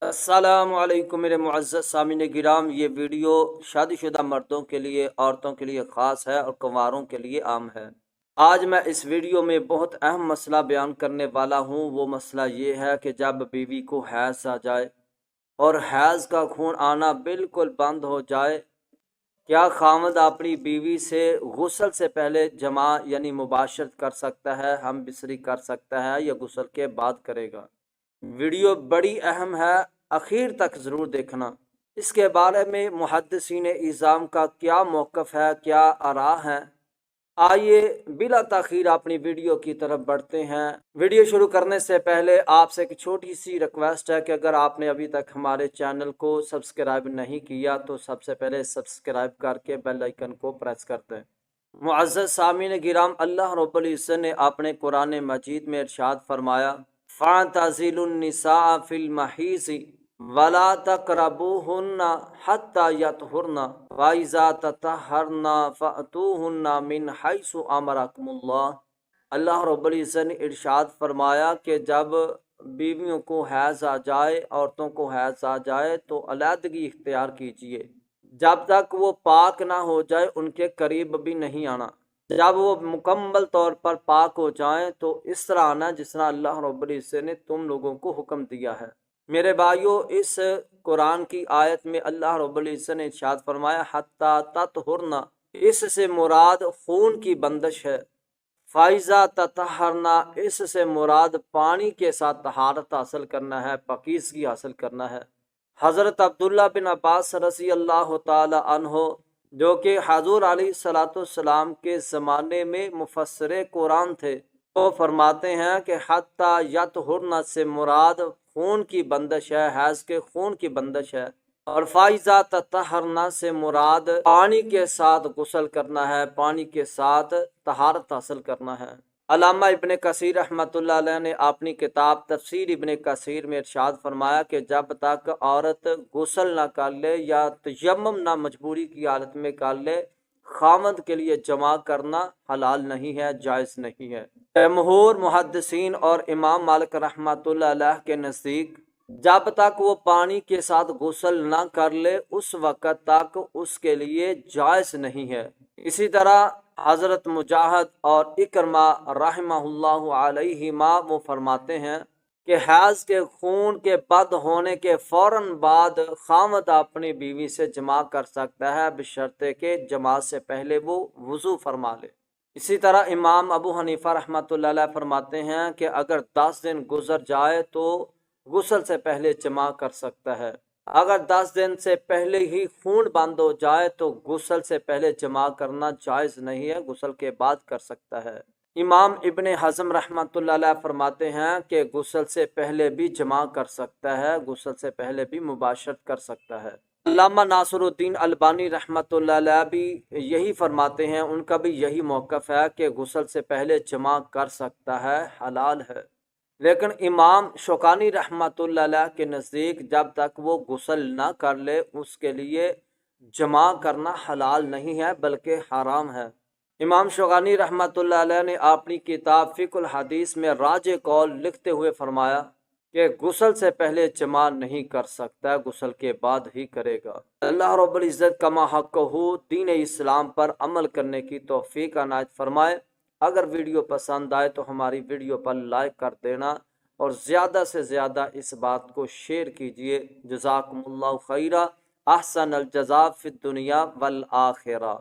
السلام علیکم میرے معزز سامعین گرام، یہ ویڈیو شادی شدہ مردوں کے لیے، عورتوں کے لیے خاص ہے اور کنواروں کے لیے عام ہے۔ آج میں اس ویڈیو میں بہت اہم مسئلہ بیان کرنے والا ہوں۔ وہ مسئلہ یہ ہے کہ جب بیوی کو حیض آ جائے اور حیض کا خون آنا بالکل بند ہو جائے، کیا خاوند اپنی بیوی سے غسل سے پہلے جماع یعنی مباشرت کر سکتا ہے، ہم بستری کر سکتا ہے، یا غسل کے بعد کرے گا؟ ویڈیو بڑی اہم ہے، اخیر تک ضرور دیکھنا۔ اس کے بارے میں محدثین اعظام کا کیا موقف ہے، کیا آراء ہیں؟ آئیے بلا تاخیر اپنی ویڈیو کی طرف بڑھتے ہیں۔ ویڈیو شروع کرنے سے پہلے آپ سے ایک چھوٹی سی ریکویسٹ ہے کہ اگر آپ نے ابھی تک ہمارے چینل کو سبسکرائب نہیں کیا تو سب سے پہلے سبسکرائب کر کے بیل آئیکن کو پریس کر دیں۔ معزز سامعین گرام، اللہ رب العزت نے اپنے قرآن مجید میں ارشاد فرمایا، فَاعْتَزِلُوا النِّسَاءَ فِي الْمَحِيضِ وَلَا تَقْرَبُوهُنَّ حَتَّى يَطْهُرْنَ وَإِذَا تَطَهَّرْنَ فَأْتُوهُنَّ مِنْ حَيْثُ أَمَرَكُمُ اللَّهُ۔ اللہ رب العزت نے ارشاد فرمایا کہ جب بیویوں کو حیض آ جائے، عورتوں کو حیض آ جائے تو علیحدگی اختیار کیجیے، جب تک وہ پاک نہ ہو جائے ان کے قریب بھی نہیں آنا۔ جب وہ مکمل طور پر پاک ہو جائیں تو اس طرح آنا جس طرح اللہ رب العزت نے تم لوگوں کو حکم دیا ہے۔ میرے بھائیو، اس قرآن کی آیت میں اللہ رب العزت نے ارشاد فرمایا حتیٰ تطہرنا، اس سے مراد خون کی بندش ہے۔ فائزہ تطہرنا، اس سے مراد پانی کے ساتھ طہارت حاصل کرنا ہے، پاکیزگی حاصل کرنا ہے۔ حضرت عبداللہ بن عباس رضی اللہ تعالی عنہ، جو کہ حضور علیہ الصلوۃ والسلام کے زمانے میں مفسر قرآن تھے، وہ فرماتے ہیں کہ حتیٰ یطہرن سے مراد خون کی بندش ہے، حیض کے خون کی بندش ہے، اور فائزہ تطہرن سے مراد پانی کے ساتھ غسل کرنا ہے، پانی کے ساتھ طہارت حاصل کرنا ہے۔ علامہ ابن کثیر رحمۃ اللہ علیہ نے اپنی کتاب تفسیر ابن کثیر میں ارشاد فرمایا کہ جب تک عورت غسل نہ کر لے یا تیمم نہ مجبوری کی حالت میں کر لے، خاوند کے لیے جماع کرنا حلال نہیں ہے، جائز نہیں ہے۔ جمہور محدثین اور امام مالک رحمۃ اللہ علیہ کے نزدیک جب تک وہ پانی کے ساتھ غسل نہ کر لے اس وقت تک اس کے لیے جائز نہیں ہے۔ اسی طرح حضرت مجاہد اور اکرمہ رحمہ اللہ علیہما وہ فرماتے ہیں کہ حیض کے خون کے بد ہونے کے فوراً بعد خاوند اپنی بیوی سے جماع کر سکتا ہے، بشرطے کہ جماع سے پہلے وہ وضو فرما لے۔ اسی طرح امام ابو حنیفہ رحمۃ اللہ علیہ فرماتے ہیں کہ اگر 10 دن گزر جائے تو غسل سے پہلے جماع کر سکتا ہے۔ اگر 10 دن سے پہلے ہی خون بند ہو جائے تو غسل سے پہلے جماع کرنا جائز نہیں ہے، غسل کے بعد کر سکتا ہے۔ امام ابن حزم رحمۃ اللہ علیہ فرماتے ہیں کہ غسل سے پہلے بھی جماع کر سکتا ہے، غسل سے پہلے بھی مباشرت کر سکتا ہے۔ علامہ ناصر الدین البانی رحمۃ اللہ علیہ بھی یہی فرماتے ہیں، ان کا بھی یہی موقف ہے کہ غسل سے پہلے جماع کر سکتا ہے، حلال ہے۔ لیکن امام شوکانی رحمۃ اللہ علیہ کے نزدیک جب تک وہ غسل نہ کر لے اس کے لیے جماع کرنا حلال نہیں ہے بلکہ حرام ہے۔ امام شوکانی رحمۃ اللہ علیہ نے اپنی کتاب فقہ الحدیث میں راجح قول لکھتے ہوئے فرمایا کہ غسل سے پہلے جماع نہیں کر سکتا، غسل کے بعد ہی کرے گا۔ اللہ رب العزت کما حقہ دین اسلام پر عمل کرنے کی توفیق عنایت فرمائے۔ اگر ویڈیو پسند آئے تو ہماری ویڈیو پر لائک کر دینا اور زیادہ سے زیادہ اس بات کو شیئر کیجیے۔ جزاکم اللہ خیرہ، احسن الجزاء فی الدنیا والآخرہ۔